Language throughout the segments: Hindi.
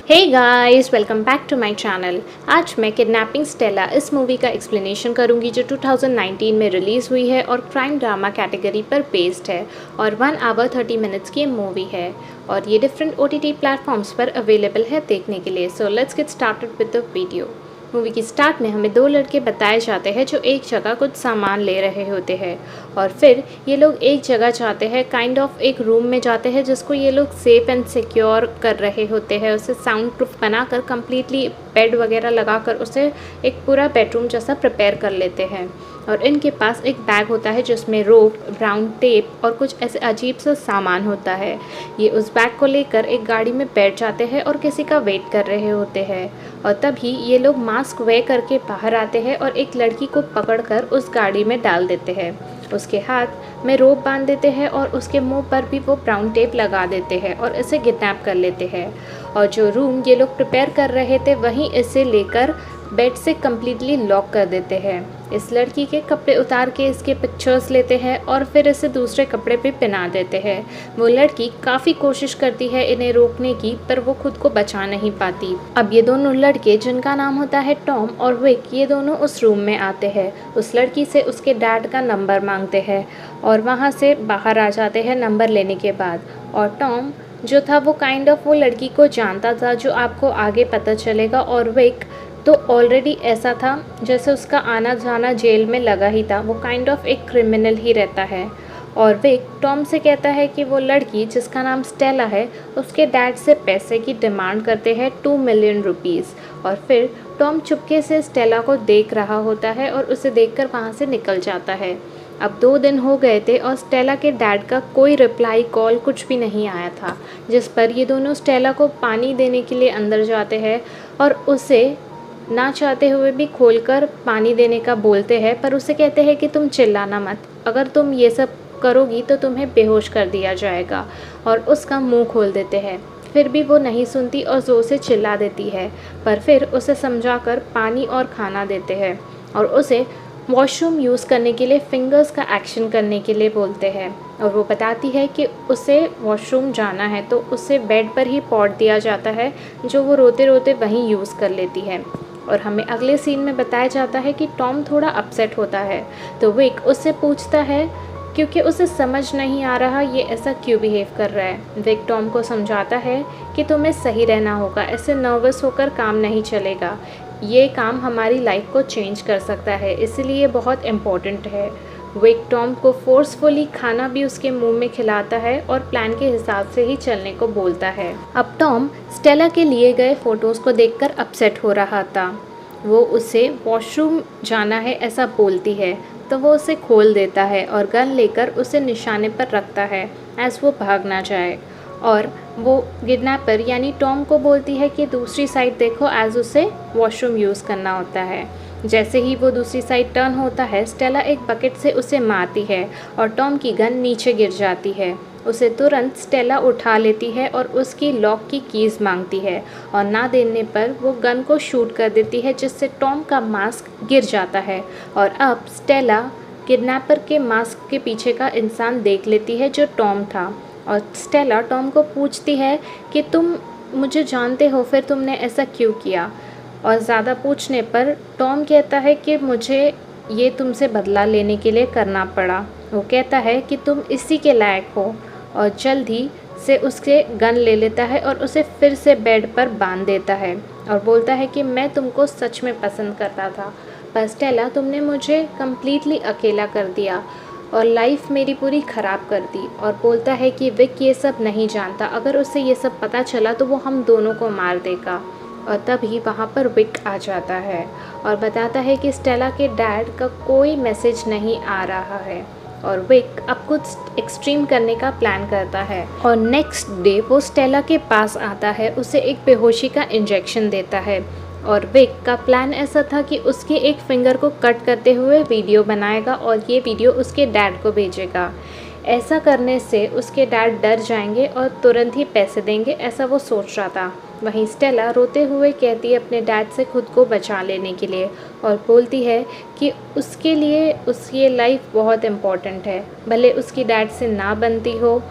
Hey guys, welcome back to my channel. आज मैं किडनैपिंग स्टेला इस मूवी का एक्सप्लेनेशन करूंगी जो 2019 में रिलीज़ हुई है और क्राइम ड्रामा कैटेगरी पर बेस्ड है और 1 आवर 30 मिनट्स की मूवी है और ये डिफरेंट OTT प्लेटफॉर्म्स पर अवेलेबल है देखने के लिए। So let's get started with the video. Movie की स्टार्ट में हमें 2 लड़के बताए जाते हैं जो एक जगह कुछ सामान ले रहे होते हैं और फिर ये लोग एक जगह जाते हैं, काइंड ऑफ एक रूम में जाते हैं जिसको ये लोग सेफ़ एंड सिक्योर कर रहे होते हैं। उसे साउंड प्रूफ बनाकर कम्प्लीटली बेड वगैरह लगाकर उसे एक पूरा बेडरूम जैसा प्रिपेयर कर लेते हैं और इनके पास एक बैग होता है जिसमें रोप, ब्राउन टेप और कुछ ऐसे अजीब सा सामान होता है। ये उस बैग को लेकर एक गाड़ी में बैठ जाते हैं और किसी का वेट कर रहे होते हैं और तभी ये लोग मास्क वेयर करके बाहर आते हैं और एक लड़की को पकड़कर उस गाड़ी में डाल देते हैं। उसके हाथ में रोप बांध देते हैं और उसके मुंह पर भी वो ब्राउन टेप लगा देते हैं और इसे किडनैप कर लेते हैं। और जो रूम ये लोग प्रिपेयर कर रहे थे वहीं इसे लेकर बेड से कम्प्लीटली लॉक कर देते हैं। इस लड़की के कपड़े उतार के इसके पिक्चर्स लेते हैं और फिर इसे दूसरे कपड़े पे पहना देते हैं। वो लड़की काफ़ी कोशिश करती है इन्हें रोकने की, पर वो खुद को बचा नहीं पाती। अब ये दोनों लड़के, जिनका नाम होता है टॉम और विक, ये दोनों उस रूम में आते हैं। उस लड़की से उसके डैड का नंबर मांगते हैं और वहाँ से बाहर आ जाते हैं नंबर लेने के बाद। और टॉम जो था वो काइंड ऑफ वो लड़की को जानता था, जो आपको आगे पता चलेगा। और विक तो ऑलरेडी ऐसा था जैसे उसका आना जाना जेल में लगा ही था, वो काइंड ऑफ एक क्रिमिनल ही रहता है। और विक टॉम से कहता है कि वो लड़की जिसका नाम स्टेला है उसके डैड से पैसे की डिमांड करते हैं 2 मिलियन रुपीज़। और फिर टॉम चुपके से स्टेला को देख रहा होता है और उसे देखकर वहाँ से निकल जाता है। अब 2 दिन हो गए थे और स्टेला के डैड का कोई रिप्लाई कॉल कुछ भी नहीं आया था, जिस पर ये दोनों स्टेला को पानी देने के लिए अंदर जाते हैं और उसे ना चाहते हुए भी खोलकर पानी देने का बोलते हैं, पर उसे कहते हैं कि तुम चिल्लाना मत, अगर तुम ये सब करोगी तो तुम्हें बेहोश कर दिया जाएगा। और उसका मुंह खोल देते हैं। फिर भी वो नहीं सुनती और ज़ोर से चिल्ला देती है, पर फिर उसे समझाकर पानी और खाना देते हैं और उसे वॉशरूम यूज़ करने के लिए फिंगर्स का एक्शन करने के लिए बोलते हैं। और वो बताती है कि उसे वॉशरूम जाना है तो उसे बेड पर ही पॉट दिया जाता है, जो वो रोते रोते वहीं यूज़ कर लेती है। और हमें अगले सीन में बताया जाता है कि टॉम थोड़ा अपसेट होता है, तो विक उससे पूछता है क्योंकि उसे समझ नहीं आ रहा ये ऐसा क्यों बिहेव कर रहा है। विक टॉम को समझाता है कि तुम्हें सही रहना होगा, ऐसे नर्वस होकर काम नहीं चलेगा, ये काम हमारी लाइफ को चेंज कर सकता है, इसलिए बहुत इम्पोर्टेंट है। विक टॉम को फोर्सफुली खाना भी उसके मुंह में खिलाता है और प्लान के हिसाब से ही चलने को बोलता है। अब टॉम स्टेला के लिए गए फ़ोटोज़ को देखकर अपसेट हो रहा था। वो उसे वॉशरूम जाना है ऐसा बोलती है, तो वो उसे खोल देता है और गन लेकर उसे निशाने पर रखता है एज़ वो भाग ना जाए। और वो किडनैपर यानी टॉम को बोलती है कि दूसरी साइड देखो, एज़ उसे वॉशरूम यूज़ करना होता है। जैसे ही वो दूसरी साइड टर्न होता है, स्टेला एक बकेट से उसे मारती है और टॉम की गन नीचे गिर जाती है। उसे तुरंत स्टेला उठा लेती है और उसकी लॉक की कीज़ मांगती है और ना देने पर वो गन को शूट कर देती है, जिससे टॉम का मास्क गिर जाता है। और अब स्टेला किडनैपर के मास्क के पीछे का इंसान देख लेती है, जो टॉम था। और स्टेला टॉम को पूछती है कि तुम मुझे जानते हो, फिर तुमने ऐसा क्यों किया। और ज़्यादा पूछने पर टॉम कहता है कि मुझे ये तुमसे बदला लेने के लिए करना पड़ा। वो कहता है कि तुम इसी के लायक हो और जल्द ही से उसके गन ले लेता है और उसे फिर से बेड पर बांध देता है और बोलता है कि मैं तुमको सच में पसंद करता था, पर स्टेला तुमने मुझे कम्प्लीटली अकेला कर दिया और लाइफ मेरी पूरी ख़राब कर दी। और बोलता है कि विक ये सब नहीं जानता, अगर उसे ये सब पता चला तो वो हम दोनों को मार देगा। और तभी वहाँ पर विक आ जाता है और बताता है कि स्टेला के डैड का कोई मैसेज नहीं आ रहा है और विक अब कुछ एक्सट्रीम करने का प्लान करता है। और नेक्स्ट डे वो स्टेला के पास आता है, उसे एक बेहोशी का इंजेक्शन देता है और विक का प्लान ऐसा था कि उसके एक फिंगर को कट करते हुए वीडियो बनाएगा और ये वीडियो उसके डैड को भेजेगा। ऐसा करने से उसके डैड डर जाएंगे और तुरंत ही पैसे देंगे, ऐसा वो सोच रहा था। वहीं स्टेला रोते हुए कहती है अपने डैड से खुद को बचा लेने के लिए और बोलती है कि उसके लिए उसकी लाइफ बहुत इम्पॉर्टेंट है, भले उसकी डैड से ना बनती हो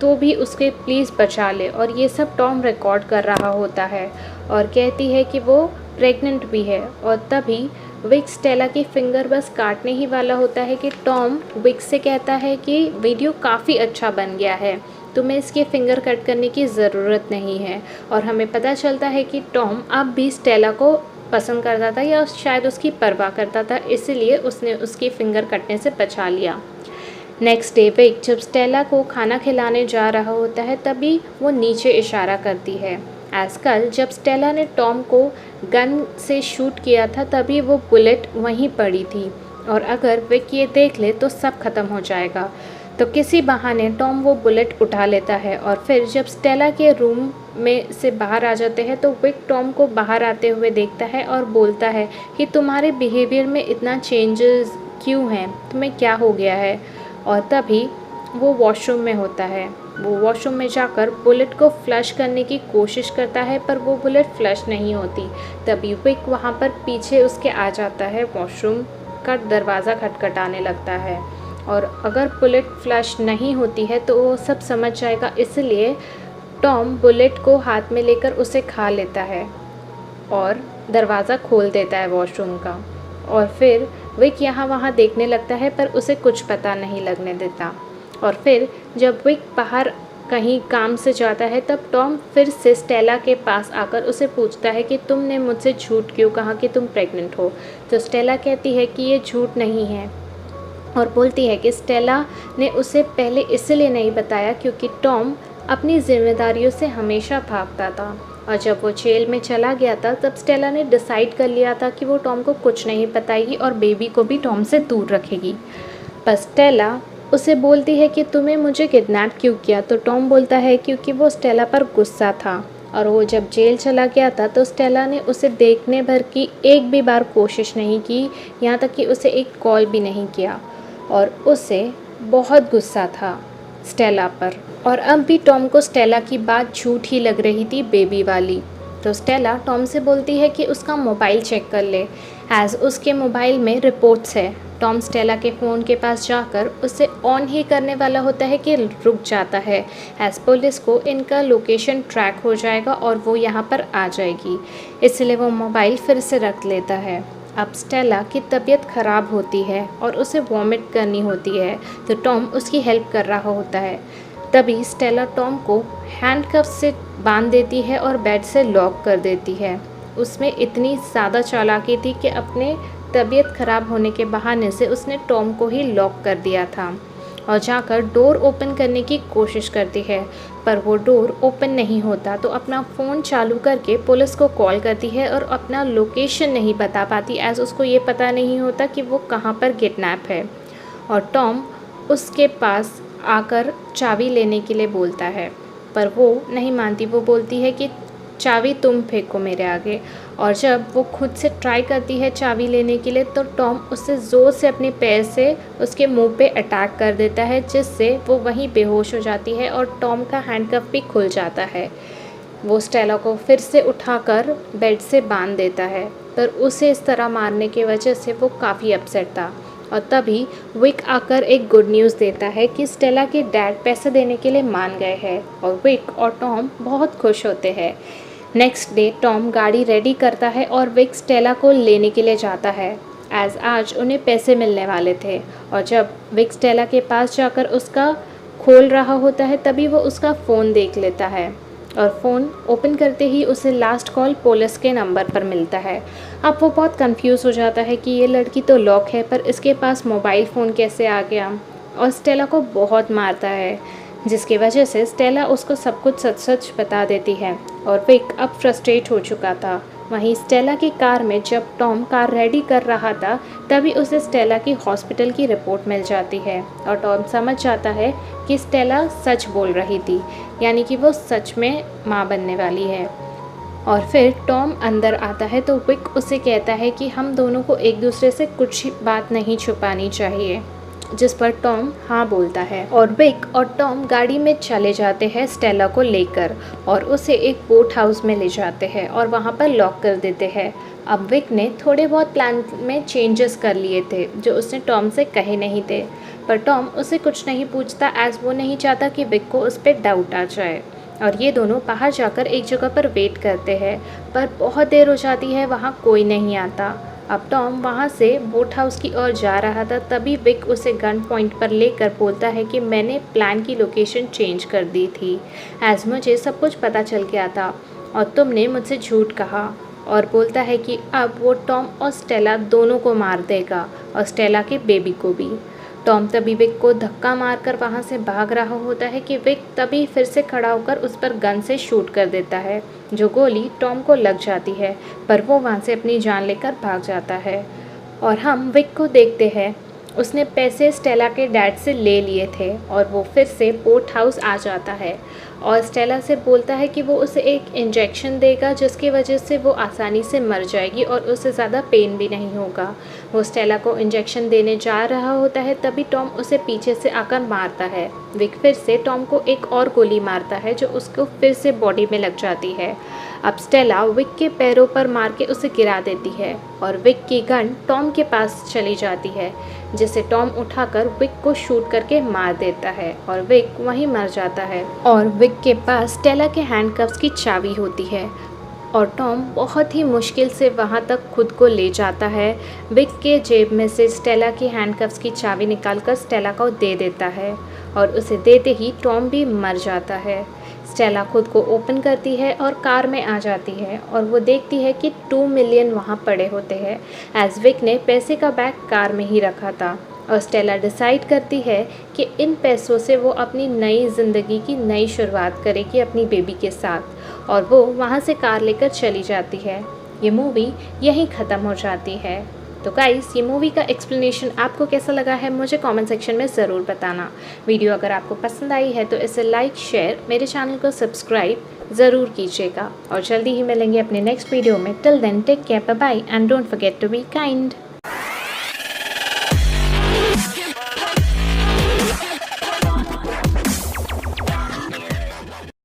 तो भी उसके प्लीज़ बचा ले। और ये सब टॉम रिकॉर्ड कर रहा होता है और कहती है कि वो प्रेग्नेंट भी है। और तभी विक स्टेला की फिंगर बस काटने ही वाला होता है कि टॉम विक से कहता है कि वीडियो काफ़ी अच्छा बन गया है, तुम्हें इसके फिंगर कट करने की ज़रूरत नहीं है। और हमें पता चलता है कि टॉम अब भी स्टेला को पसंद करता था या शायद उसकी परवाह करता था, इसलिए उसने उसकी फिंगर कटने से बचा लिया। नेक्स्ट डे विक जब स्टेला को खाना खिलाने जा रहा होता है तभी वो नीचे इशारा करती है। आजकल जब स्टेला ने टॉम को गन से शूट किया था तभी वो बुलेट वहीं पड़ी थी और अगर विक ये देख ले तो सब खत्म हो जाएगा। तो किसी बहाने टॉम वो बुलेट उठा लेता है और फिर जब स्टेला के रूम में से बाहर आ जाते हैं तो विक टॉम को बाहर आते हुए देखता है और बोलता है कि तुम्हारे बिहेवियर में इतना चेंजेस क्यों हैं, तुम्हें क्या हो गया है। और तभी वो वॉशरूम में होता है। वो वॉशरूम में जाकर बुलेट को फ्लश करने की कोशिश करता है पर वो बुलेट फ्लश नहीं होती। तभी विक वहाँ पर पीछे उसके आ जाता है, वॉशरूम का दरवाज़ा खटखटाने लगता है और अगर बुलेट फ्लश नहीं होती है तो वो सब समझ जाएगा, इसलिए टॉम बुलेट को हाथ में लेकर उसे खा लेता है और दरवाज़ा खोल देता है वॉशरूम का। और फिर विक यहाँ वहाँ देखने लगता है पर उसे कुछ पता नहीं लगने देता। और फिर जब विक बाहर कहीं काम से जाता है तब टॉम फिर से स्टेला के पास आकर उसे पूछता है कि तुमने मुझसे झूठ क्यों कहा कि तुम प्रेग्नेंट हो। तो स्टेला कहती है कि ये झूठ नहीं है और बोलती है कि स्टेला ने उसे पहले इसलिए नहीं बताया क्योंकि टॉम अपनी जिम्मेदारियों से हमेशा भागता था और जब वो जेल में चला गया था तब स्टेला ने डिसाइड कर लिया था कि वो टॉम को कुछ नहीं बताएगी और बेबी को भी टॉम से दूर रखेगी। पर स्टेला उसे बोलती है कि तुम्हें मुझे किडनैप क्यों किया। तो टॉम बोलता है क्योंकि वो स्टेला पर गुस्सा था और वो जब जेल चला गया था तो स्टेला ने उसे देखने भर की एक भी बार कोशिश नहीं की, यहाँ तक कि उसे एक कॉल भी नहीं किया और उसे बहुत गुस्सा था स्टेला पर। और अब भी टॉम को स्टेला की बात झूठ ही लग रही थी बेबी वाली। तो स्टेला टॉम से बोलती है कि उसका मोबाइल चेक कर ले एज उसके मोबाइल में रिपोर्ट्स है। टॉम स्टेला के फ़ोन के पास जाकर उसे ऑन ही करने वाला होता है कि रुक जाता है एज पुलिस को इनका लोकेशन ट्रैक हो जाएगा और वो यहाँ पर आ जाएगी, इसलिए वो मोबाइल फिर से रख लेता है। अब स्टेला की तबीयत ख़राब होती है और उसे वॉमिट करनी होती है तो टॉम उसकी हेल्प कर रहा होता है। तभी स्टेला टॉम को हैंडकफ से बांध देती है और बेड से लॉक कर देती है। उसमें इतनी ज़्यादा चालाकी थी कि अपने तबीयत ख़राब होने के बहाने से उसने टॉम को ही लॉक कर दिया था और जाकर डोर ओपन करने की कोशिश करती है पर वो डोर ओपन नहीं होता। तो अपना फ़ोन चालू करके पुलिस को कॉल करती है और अपना लोकेशन नहीं बता पाती एज उसको ये पता नहीं होता कि वो कहाँ पर किडनैप है। और टॉम उसके पास आकर चाबी लेने के लिए बोलता है पर वो नहीं मानती। वो बोलती है कि चाबी तुम फेंको मेरे आगे। और जब वो खुद से ट्राई करती है चाबी लेने के लिए तो टॉम उससे ज़ोर से अपने पैर से उसके मुंह पे अटैक कर देता है जिससे वो वहीं बेहोश हो जाती है और टॉम का हैंडकफ भी खुल जाता है। वो स्टेला को फिर से उठाकर बेड से बांध देता है पर उसे इस तरह मारने की वजह से वो काफ़ी अपसेट था। और तभी विक आकर एक गुड न्यूज़ देता है कि स्टेला के डैड पैसे देने के लिए मान गए हैं और विक और टॉम बहुत खुश होते हैं। नेक्स्ट डे टॉम गाड़ी रेडी करता है और विक स्टेला को लेने के लिए जाता है एज आज उन्हें पैसे मिलने वाले थे। और जब विक स्टेला के पास जाकर उसका खोल रहा होता है तभी वो उसका फ़ोन देख लेता है और फ़ोन ओपन करते ही उसे लास्ट कॉल पुलिस के नंबर पर मिलता है। अब वो बहुत कंफ्यूज हो जाता है कि ये लड़की तो लॉक है पर इसके पास मोबाइल फ़ोन कैसे आ गया और स्टेला को बहुत मारता है जिसकी वजह से स्टेला उसको सब कुछ सच सच बता देती है और विक अब फ्रस्ट्रेट हो चुका था। वहीं स्टेला की कार में जब टॉम कार रेडी कर रहा था तभी उसे स्टेला की हॉस्पिटल की रिपोर्ट मिल जाती है और टॉम समझ जाता है कि स्टेला सच बोल रही थी, यानी कि वो सच में माँ बनने वाली है। और फिर टॉम अंदर आता है तो विक उसे कहता है कि हम दोनों को एक दूसरे से कुछ बात नहीं छुपानी चाहिए, जिस पर टॉम हाँ बोलता है। और विक और टॉम गाड़ी में चले जाते हैं स्टेला को लेकर और उसे एक बोट हाउस में ले जाते हैं और वहाँ पर लॉक कर देते हैं। अब विक ने थोड़े बहुत प्लान में चेंजेस कर लिए थे जो उसने टॉम से कहे नहीं थे। पर टॉम उसे कुछ नहीं पूछता एज वो नहीं चाहता कि विक को उस पर डाउट आ जाए। और ये दोनों बाहर जाकर एक जगह पर वेट करते हैं, पर बहुत देर हो जाती है, वहाँ कोई नहीं आता। अब टॉम वहाँ से बोट हाउस की ओर जा रहा था, तभी विक उसे गन पॉइंट पर लेकर बोलता है कि मैंने प्लान की लोकेशन चेंज कर दी थी, एज मुझे सब कुछ पता चल गया था और तुमने मुझसे झूठ कहा। और बोलता है कि अब वो टॉम और स्टेला दोनों को मार देगा और स्टेला के बेबी को भी। टॉम तभी विक को धक्का मारकर वहाँ से भाग रहा होता है कि विक तभी फिर से खड़ा होकर उस पर गन से शूट कर देता है, जो गोली टॉम को लग जाती है, पर वो वहाँ से अपनी जान लेकर भाग जाता है। और हम विक को देखते हैं, उसने पैसे स्टेला के डैड से ले लिए थे और वो फिर से बोट हाउस आ जाता है और स्टेला से बोलता है कि वो उसे एक इंजेक्शन देगा जिसकी वजह से वो आसानी से मर जाएगी और उसे ज़्यादा पेन भी नहीं होगा। वो स्टेला को इंजेक्शन देने जा रहा होता है, तभी टॉम उसे पीछे से आकर मारता है। विक फिर से टॉम को एक और गोली मारता है जो उसको फिर से बॉडी में लग जाती है। अब स्टेला विक के पैरों पर मार के उसे गिरा देती है और विक की गन टॉम के पास चली जाती है, जिसे टॉम उठाकर विक को शूट करके मार देता है और विक वहीं मर जाता है। और विक के पास स्टेला के हैंडकफ्स की चाबी होती है और टॉम बहुत ही मुश्किल से वहां तक खुद को ले जाता है। विक के जेब में से स्टेला की हैंडकफ्स की चाबी निकालकर स्टेला को दे देता है और उसे देते ही टॉम भी मर जाता है। स्टेला खुद को ओपन करती है और कार में आ जाती है और वो देखती है कि 2 मिलियन वहाँ पड़े होते हैं, एज विक ने पैसे का बैग कार में ही रखा था। और स्टेला डिसाइड करती है कि इन पैसों से वो अपनी नई ज़िंदगी की नई शुरुआत करेगी अपनी बेबी के साथ, और वो वहाँ से कार लेकर चली जाती है। ये मूवी यहीं ख़त्म हो जाती है। तो गाइस, ये मूवी का एक्सप्लेनेशन आपको कैसा लगा है मुझे कमेंट सेक्शन में ज़रूर बताना। वीडियो अगर आपको पसंद आई है तो इसे लाइक, शेयर, मेरे चैनल को सब्सक्राइब ज़रूर कीजिएगा और जल्दी ही मिलेंगे अपने नेक्स्ट वीडियो में। Till then take care, bye bye and don't forget to be kind.